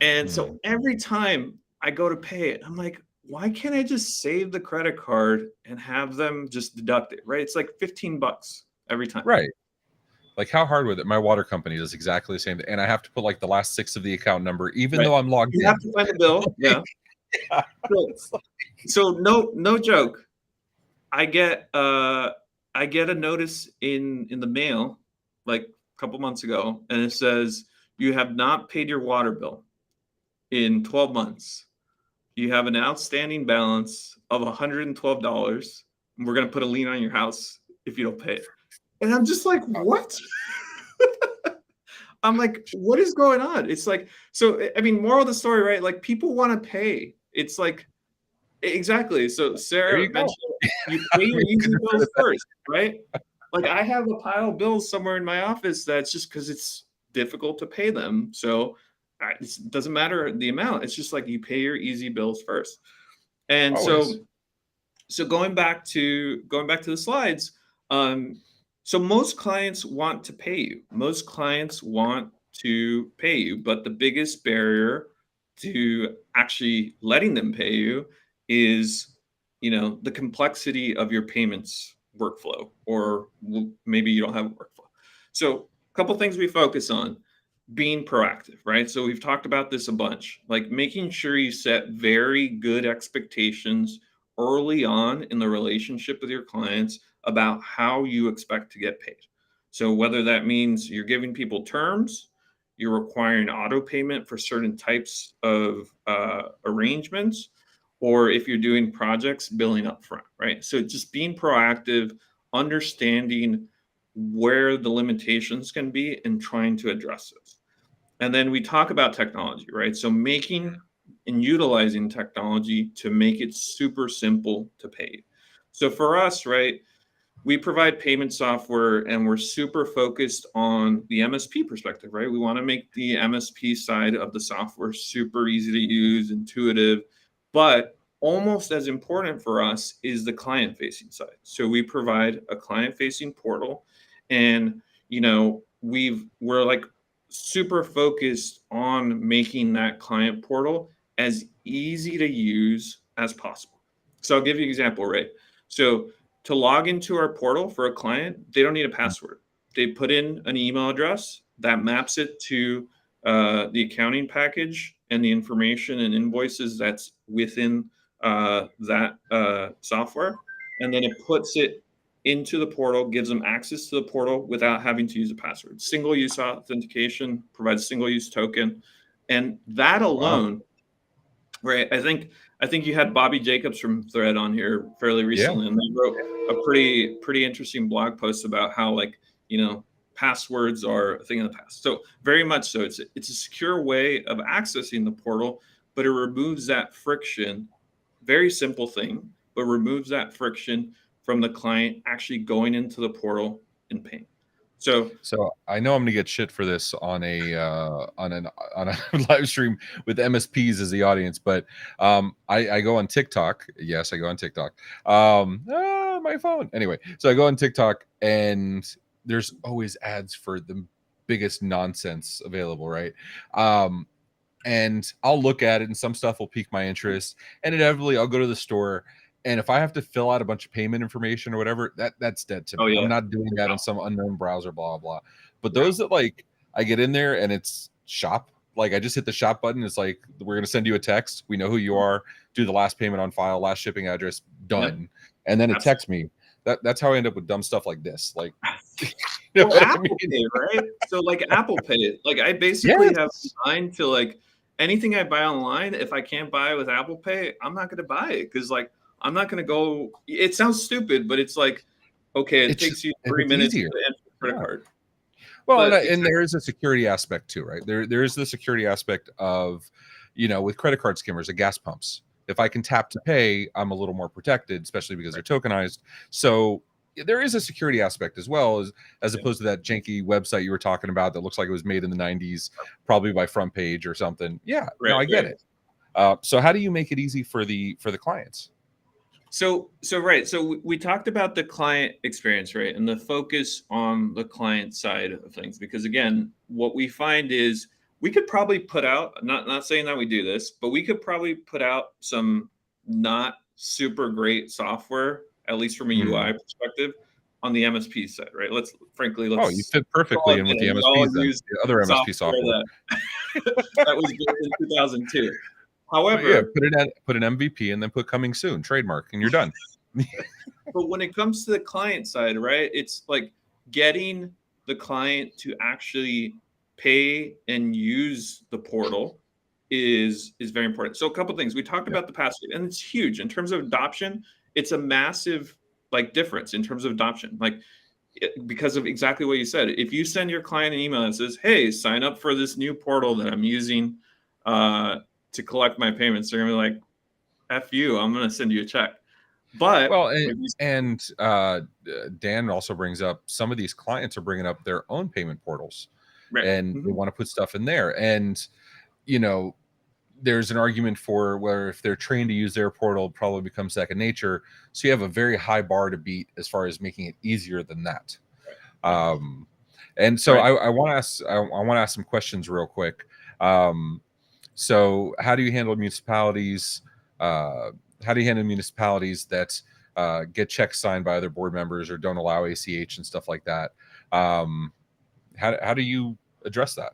Speaker 2: And
Speaker 1: Hmm.
Speaker 2: so every time I go to pay it, I'm like, why can't I just save the credit card and have them just deduct it, right? It's like $15 every time.
Speaker 1: Right. Like, how hard with it? My water company does exactly the same thing, and I have to put like the last 6 of the account number, even
Speaker 2: Right.
Speaker 1: though I'm logged
Speaker 2: You have
Speaker 1: in.
Speaker 2: to find the bill. Yeah.
Speaker 1: Yeah.
Speaker 2: So no joke. I get a notice in the mail like a couple months ago, and it says you have not paid your water bill in 12 months. You have an outstanding balance of $112. And we're gonna put a lien on your house if you don't pay it. And I'm just like, what? I'm like, what is going on? It's like, so I mean, moral of the story, right? Like people want to pay. It's like exactly. So
Speaker 1: There
Speaker 2: Sarah
Speaker 1: you go.
Speaker 2: mentioned you pay your
Speaker 1: You
Speaker 2: easy
Speaker 1: couldn't have said
Speaker 2: bills
Speaker 1: it better.
Speaker 2: first, right? Like I have a pile of bills somewhere in my office that's just because it's difficult to pay them. So it doesn't matter the amount. It's just like you pay your easy bills first. And
Speaker 1: Always.
Speaker 2: so going back to the slides, so most clients want to pay you. Most clients want to pay you, but the biggest barrier to actually letting them pay you is, the complexity of your payments workflow, or maybe you don't have a workflow. So a couple things we focus on: being proactive, right? So we've talked about this a bunch, like making sure you set very good expectations early on in the relationship with your clients about how you expect to get paid. So whether that means you're giving people terms, you're requiring auto payment for certain types of arrangements, or if you're doing projects, billing upfront, right? So just being proactive, understanding where the limitations can be and trying to address those. And then we talk about technology, right? So making and utilizing technology to make it super simple to pay. So for us, right, we provide payment software and we're super focused on the MSP perspective, right? We want to make the MSP side of the software super easy to use, intuitive, but almost as important for us is the client facing side. So we provide a client facing portal, and we're like super focused on making that client portal as easy to use as possible. So I'll give you an example, right? So to log into our portal for a client, they don't need a password. They put in an email address that maps it to the accounting package and the information and invoices that's within that software. And then it puts it into the portal, gives them access to the portal without having to use a password. Single use authentication, provides a single use token. And that
Speaker 1: Wow.
Speaker 2: alone, right? I think you had Bobby Jacobs from Thread on here fairly
Speaker 1: Yeah.
Speaker 2: recently, and they wrote a pretty interesting blog post about how, like, passwords are a thing of the past. So very much so, it's a secure way of accessing the portal, but it removes that friction. Very simple thing, but removes that friction from the client actually going into the portal and paying. So
Speaker 1: So I know I'm gonna get shit for this on a live stream with MSPs as the audience, but I go on TikTok. Yes, I go on TikTok. My phone. Anyway, so I go on TikTok and there's always ads for the biggest nonsense available, right? And I'll look at it and some stuff will pique my interest. And inevitably I'll go to the store. And if I have to fill out a bunch of payment information or whatever, that's dead to
Speaker 2: oh
Speaker 1: me. I'm
Speaker 2: yeah,
Speaker 1: not doing that on some unknown browser, blah, blah. But
Speaker 2: yeah,
Speaker 1: those that like I get in there and it's shop, like I just hit the shop button. It's like, we're gonna send you a text. We know who you are, do the last payment on file, last shipping address,
Speaker 2: yep,
Speaker 1: done. And then it
Speaker 2: absolutely.
Speaker 1: texts me. That's how I end up with dumb stuff like this. Like, you know
Speaker 2: Or
Speaker 1: what I
Speaker 2: Apple
Speaker 1: mean?
Speaker 2: Pay, right? So like Apple Pay, like I basically have
Speaker 1: Yes.
Speaker 2: designed to, like, anything I buy online, if I can't buy it with Apple Pay, I'm not gonna buy it because, like, I'm not gonna go. It sounds stupid, but it's like, okay, it
Speaker 1: It's
Speaker 2: takes
Speaker 1: just
Speaker 2: you
Speaker 1: if
Speaker 2: 3
Speaker 1: it's
Speaker 2: minutes
Speaker 1: easier.
Speaker 2: to enter a credit
Speaker 1: Yeah.
Speaker 2: card.
Speaker 1: Well,
Speaker 2: But
Speaker 1: and there is a security aspect too, right? There is the security aspect of, with credit card skimmers and gas pumps. If I can tap to pay, I'm a little more protected, especially because they're tokenized. So there is a security aspect as well as
Speaker 2: yeah,
Speaker 1: opposed to that janky website you were talking about that looks like it was made in the 90s, probably by Front Page or something. Yeah, no,
Speaker 2: right,
Speaker 1: I get
Speaker 2: right.
Speaker 1: it. So how do you make it easy for the clients?
Speaker 2: So right. So we talked about the client experience, right? And the focus on the client side of things. Because again, what we find is we could probably put out, not saying that we do this, but we could probably put out some not super great software, at least from a
Speaker 1: Hmm.
Speaker 2: UI perspective, on the MSP side, right?
Speaker 1: Oh, you
Speaker 2: Let's
Speaker 1: fit
Speaker 2: all
Speaker 1: perfectly in with
Speaker 2: admit
Speaker 1: the
Speaker 2: it. We all
Speaker 1: MSPs then,
Speaker 2: use
Speaker 1: the other MSP
Speaker 2: software
Speaker 1: software.
Speaker 2: that was built in 2002.
Speaker 1: But yeah,
Speaker 2: However,
Speaker 1: put an MVP and then put coming soon, trademark, and you're done.
Speaker 2: but when it comes to the client side, right, it's like getting the client to actually pay and use the portal is very important. So a couple things. We talked
Speaker 1: Yeah.
Speaker 2: about the password, and it's huge in terms of adoption. It's a massive, like, difference in terms of adoption. Like, because of exactly what you said. If you send your client an email that says, "Hey, sign up for this new portal that I'm using uh, to collect my payments," they're gonna be like, "F you, I'm gonna send you a check." But
Speaker 1: Well,
Speaker 2: if you
Speaker 1: Dan also brings up some of these clients are bringing up their own payment portals,
Speaker 2: right.
Speaker 1: and they
Speaker 2: Mhm.
Speaker 1: want to put stuff in there. And you know, there's an argument for where if they're trained to use their portal, it probably becomes second nature. So you have a very high bar to beat as far as making it easier than that.
Speaker 2: Yeah.
Speaker 1: Um, and so
Speaker 2: Right.
Speaker 1: I want to ask I want to ask some questions real quick. Um, so how do you handle municipalities? How do you handle municipalities that get checks signed by other board members or don't allow ACH and stuff like that? Um, how do you address that?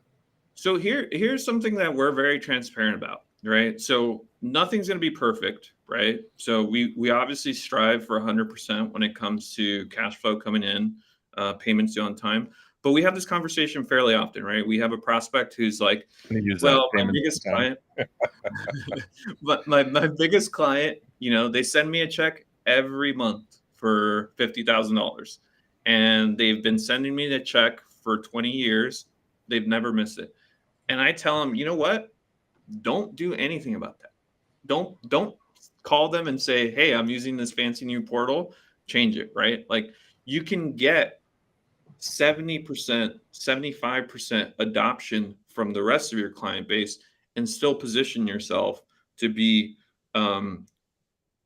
Speaker 2: So here's something that we're very transparent about, right? So nothing's going to be perfect, right? So we obviously strive for 100% when it comes to cash flow coming in, payments due on time. But we have this conversation fairly often, right? We have a prospect who's like,
Speaker 1: I'm gonna use that
Speaker 2: well, my
Speaker 1: payment
Speaker 2: biggest
Speaker 1: time.
Speaker 2: client, but my biggest client, they send me a check every month for $50,000, and they've been sending me the check for 20 years. They've never missed it. And I tell them, you know what? Don't do anything about that. Don't call them and say, hey, I'm using this fancy new portal. Change it, right? Like, you can get 70%, 75% adoption from the rest of your client base and still position yourself to be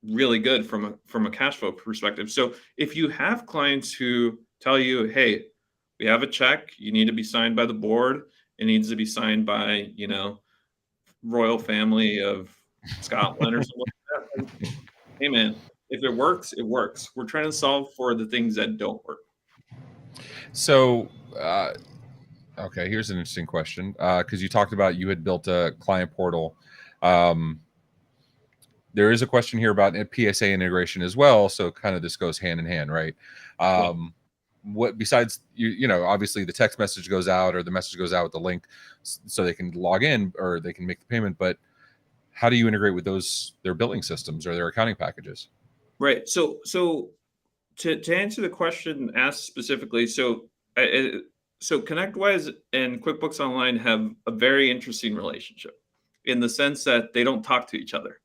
Speaker 2: really good from a cash flow perspective. So if you have clients who tell you, hey, we have a check, you need to be signed by the board, it needs to be signed by, royal family of Scotland or something like that. Hey man, if it works, it works. We're trying to solve for the things that don't work.
Speaker 1: So, okay, here's an interesting question, because you talked about you had built a client portal. There is a question here about a PSA integration as well, so kind of this goes hand in hand, right? What besides obviously the text message goes out or the message goes out with the link so they can log in or they can make the payment, but how do you integrate with their billing systems or their accounting packages?
Speaker 2: Right. So to answer the question asked specifically, so ConnectWise and QuickBooks Online have a very interesting relationship in the sense that they don't talk to each other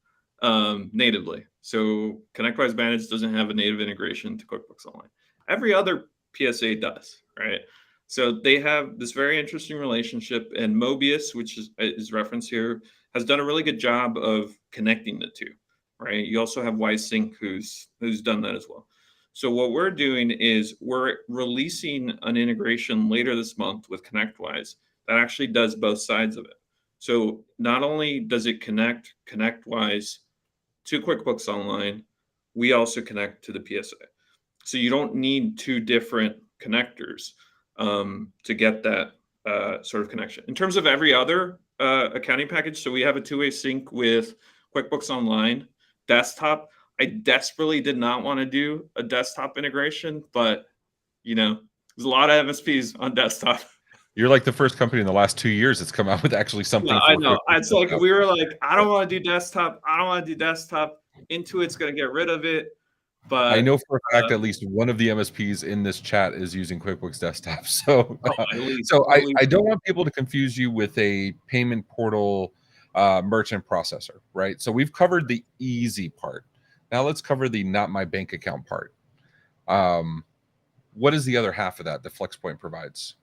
Speaker 2: natively. So ConnectWise Managed doesn't have a native integration to QuickBooks Online. Every other PSA does, right? So they have this very interesting relationship, and Mobius, which is referenced here, has done a really good job of connecting the two, right? You also have WiseSync, who's done that as well. So what we're doing is we're releasing an integration later this month with ConnectWise that actually does both sides of it. So not only does it connect ConnectWise to QuickBooks Online, we also connect to the PSA. So you don't need two different connectors to get that sort of connection. In terms of every other accounting package, so we have a two-way sync with QuickBooks Online desktop. I desperately did not want to do a desktop integration, but there's a lot of MSPs on desktop.
Speaker 1: You're like the first company in the last 2 years that's come out with actually something.
Speaker 2: I know. It's like we were like, I don't want to do desktop. I don't want to do desktop. Intuit's going to get rid of it. But
Speaker 1: I know for a fact at least one of the MSPs in this chat is using QuickBooks Desktop. So, I don't want people to confuse you with a payment portal merchant processor, right? So we've covered the easy part. Now let's cover the not my bank account part. What is the other half of that FlexPoint provides?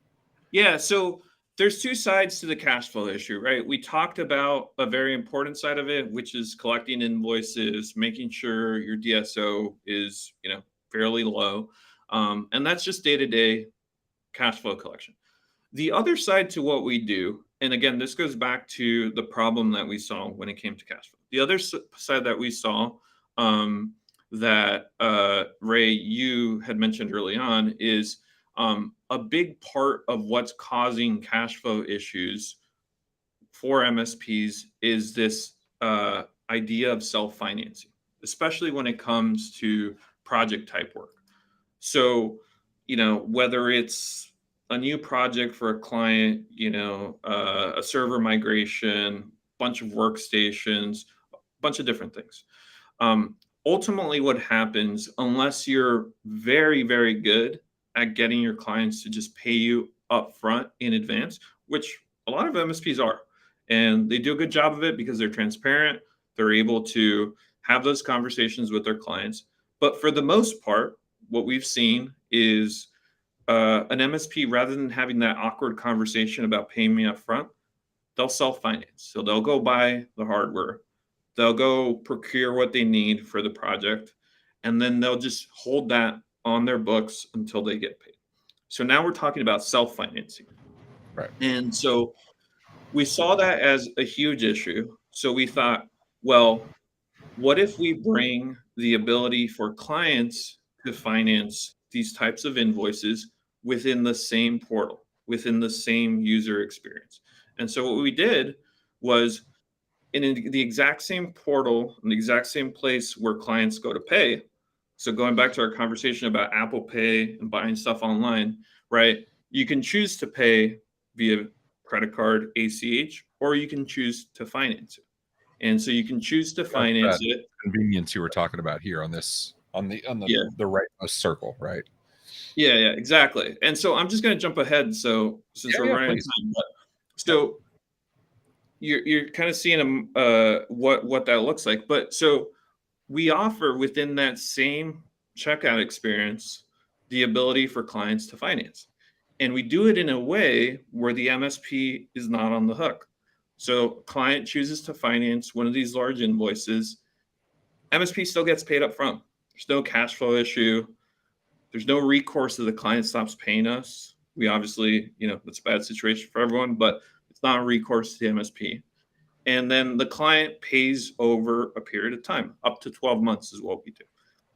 Speaker 2: Yeah, so there's two sides to the cash flow issue, right? We talked about a very important side of it, which is collecting invoices, making sure your DSO is, fairly low. And that's just day-to-day cash flow collection. The other side to what we do, and again, this goes back to the problem that we saw when it came to cash flow. The other side that we saw that Ray, you had mentioned early on is a big part of what's causing cash flow issues for MSPs is this idea of self-financing, especially when it comes to project type work. So, whether it's a new project for a client, a server migration, bunch of workstations, a bunch of different things. Ultimately, what happens, unless you're very, very good at getting your clients to just pay you up front in advance, which a lot of MSPs are, and they do a good job of it because they're transparent. They're able to have those conversations with their clients. But for the most part, what we've seen is an MSP, rather than having that awkward conversation about paying me up front, they'll self-finance. So they'll go buy the hardware. They'll go procure what they need for the project, and then they'll just hold that on their books until they get paid. So now we're talking about self-financing.
Speaker 1: Right.
Speaker 2: And so we saw that as a huge issue. So we thought, well, what if we bring the ability for clients to finance these types of invoices within the same portal, within the same user experience? And so what we did was in the exact same portal, in the exact same place where clients go to pay. So going back to our conversation about Apple Pay and buying stuff online, right? You can choose to pay via credit card, ACH, or you can choose to finance it. And so you can choose to
Speaker 1: That's
Speaker 2: finance
Speaker 1: that
Speaker 2: it.
Speaker 1: convenience you were talking about here on this on the
Speaker 2: Yeah.
Speaker 1: rightmost circle, right?
Speaker 2: Yeah, yeah, exactly. And so I'm just going to jump ahead. So since
Speaker 1: Yeah,
Speaker 2: we're
Speaker 1: yeah,
Speaker 2: running out of
Speaker 1: please.
Speaker 2: time, but
Speaker 1: Yep.
Speaker 2: so you're kind of seeing what that looks like. But so we offer within that same checkout experience the ability for clients to finance. And we do it in a way where the MSP is not on the hook. So client chooses to finance one of these large invoices, MSP still gets paid up front. There's no cash flow issue. There's no recourse if the client stops paying us. We obviously, that's a bad situation for everyone, but it's not a recourse to the MSP. And then the client pays over a period of time, up to 12 months is what we do.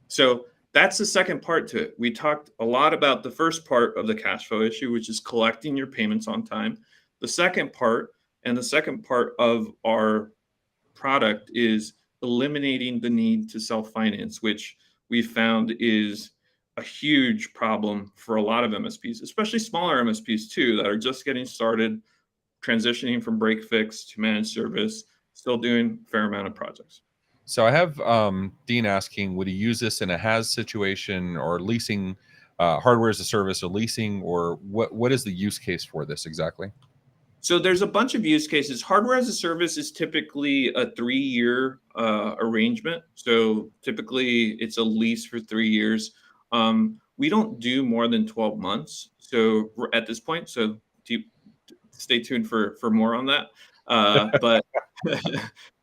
Speaker 2: So that's the second part to it. We talked a lot about the first part of the cash flow issue, which is collecting your payments on time. The second part, and the second part of our product is eliminating the need to self-finance, which we found is a huge problem for a lot of MSPs, especially smaller MSPs too, that are just getting started, transitioning from break fix to managed service, still doing a fair amount of projects.
Speaker 1: So I have Dean asking, would he use this in a has situation or leasing hardware as a service or leasing, or what is the use case for this exactly?
Speaker 2: So there's a bunch of use cases. Hardware as a service is typically a 3-year arrangement. So typically it's a lease for 3 years. We don't do more than 12 months. So we're at this point, so stay tuned for more on that. But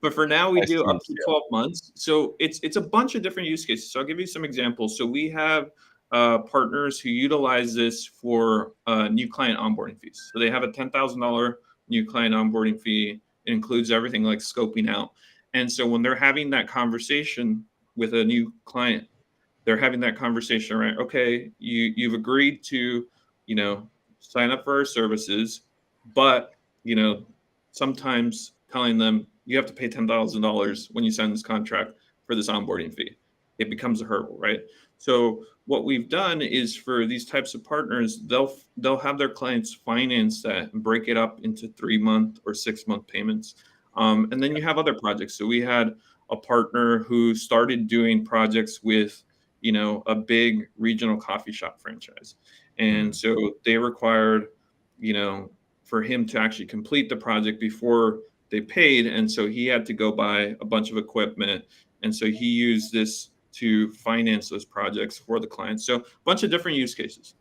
Speaker 2: but for now we
Speaker 1: I
Speaker 2: do up
Speaker 1: see.
Speaker 2: to 12 months. So it's a bunch of different use cases. So I'll give you some examples. So we have partners who utilize this for new client onboarding fees. So they have a $10,000 new client onboarding fee. It includes everything like scoping out. And so when they're having that conversation with a new client, they're having that conversation around, okay, you've agreed to, sign up for our services, but sometimes telling them you have to pay $10,000 when you sign this contract for this onboarding fee, it becomes a hurdle, right? So what we've done is for these types of partners, they'll have their clients finance that and break it up into 3-month or 6-month payments. And then you have other projects. So we had a partner who started doing projects with a big regional coffee shop franchise. And so they required, for him to actually complete the project before they paid. And so he had to go buy a bunch of equipment. And so he used this to finance those projects for the clients. So a bunch of different use cases.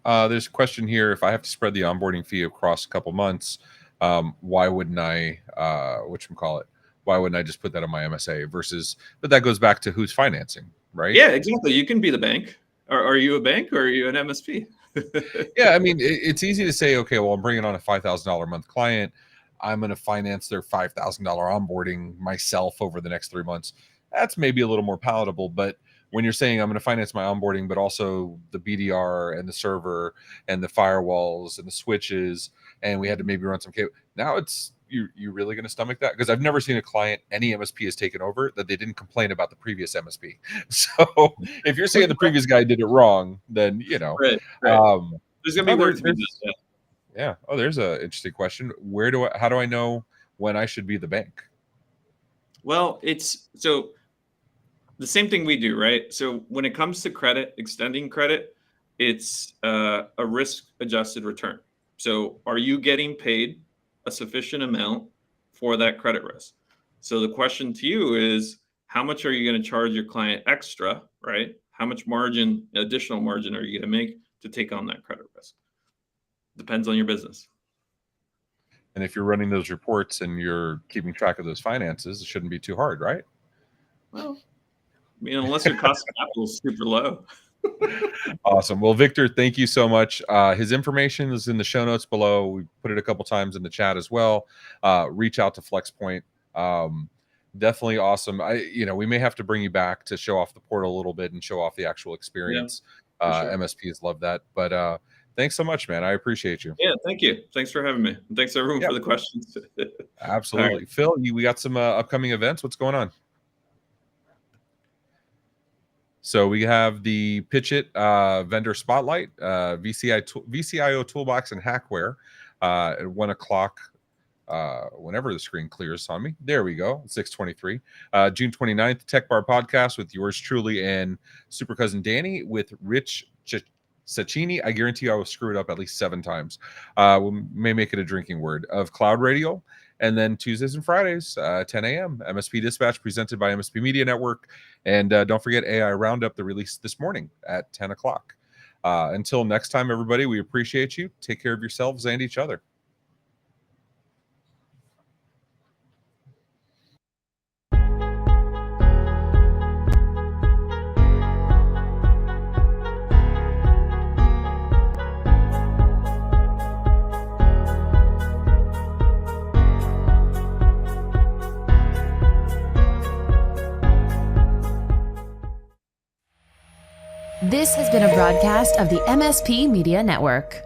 Speaker 1: There's a question here. If I have to spread the onboarding fee across a couple months, why wouldn't I, whatchamacallit, why wouldn't I just put that on my MSA versus, but that goes back to who's financing, right?
Speaker 2: Yeah, exactly. You can be the bank. Are you a bank or are you an MSP?
Speaker 1: Yeah, I mean, it's easy to say, okay, well, I'm bringing on a $5,000 a month client. I'm going to finance their $5,000 onboarding myself over the next 3 months. That's maybe a little more palatable. But when you're saying I'm going to finance my onboarding, but also the BDR and the server and the firewalls and the switches, and we had to maybe run some cable. Now it's you really going to stomach that? Because I've never seen a client any MSP has taken over that they didn't complain about the previous MSP. So if you're saying the previous guy did it wrong, then
Speaker 2: Right, right. There's gonna be work to be done.
Speaker 1: yeah. Oh, there's a interesting question. How do I know when I should be the bank?
Speaker 2: Well, it's so the same thing we do, right? So when it comes to credit, extending credit, it's a risk adjusted return. So are you getting paid a sufficient amount for that credit risk? So the question to you is, how much are you going to charge your client extra, right? How much margin, additional margin, are you going to make to take on that credit risk? Depends on your business.
Speaker 1: And if you're running those reports and you're keeping track of those finances, it shouldn't be too hard, right?
Speaker 2: Well, I mean, unless your cost of capital is super low.
Speaker 1: Awesome. Well, Victor, thank you so much. His information is in the show notes below. We put it a couple times in the chat as well. Reach out to FlexPoint. Definitely awesome. We may have to bring you back to show off the portal a little bit and show off the actual experience.
Speaker 2: For sure.
Speaker 1: MSPs love that. But thanks so much, man. I appreciate you.
Speaker 2: Yeah, thank you. Thanks for having me. And thanks everyone for the questions.
Speaker 1: Absolutely. Right. Phil, we got some upcoming events. What's going on? So we have the Pitch It vendor spotlight, VCIO toolbox and hackware at 1 o'clock. Whenever the screen clears on me. There we go. 6:23. June 29th, Tech Bar podcast with yours truly and super cousin Danny with Rich Sacchini. I guarantee I will screw it up at least 7 times. We may make it a drinking word of Cloud Radio. And then Tuesdays and Fridays, 10 a.m. MSP Dispatch presented by MSP Media Network. And don't forget AI Roundup, the release this morning at 10 o'clock. Until next time, everybody, we appreciate you. Take care of yourselves and each other.
Speaker 3: This has been a broadcast of the MSP Media Network.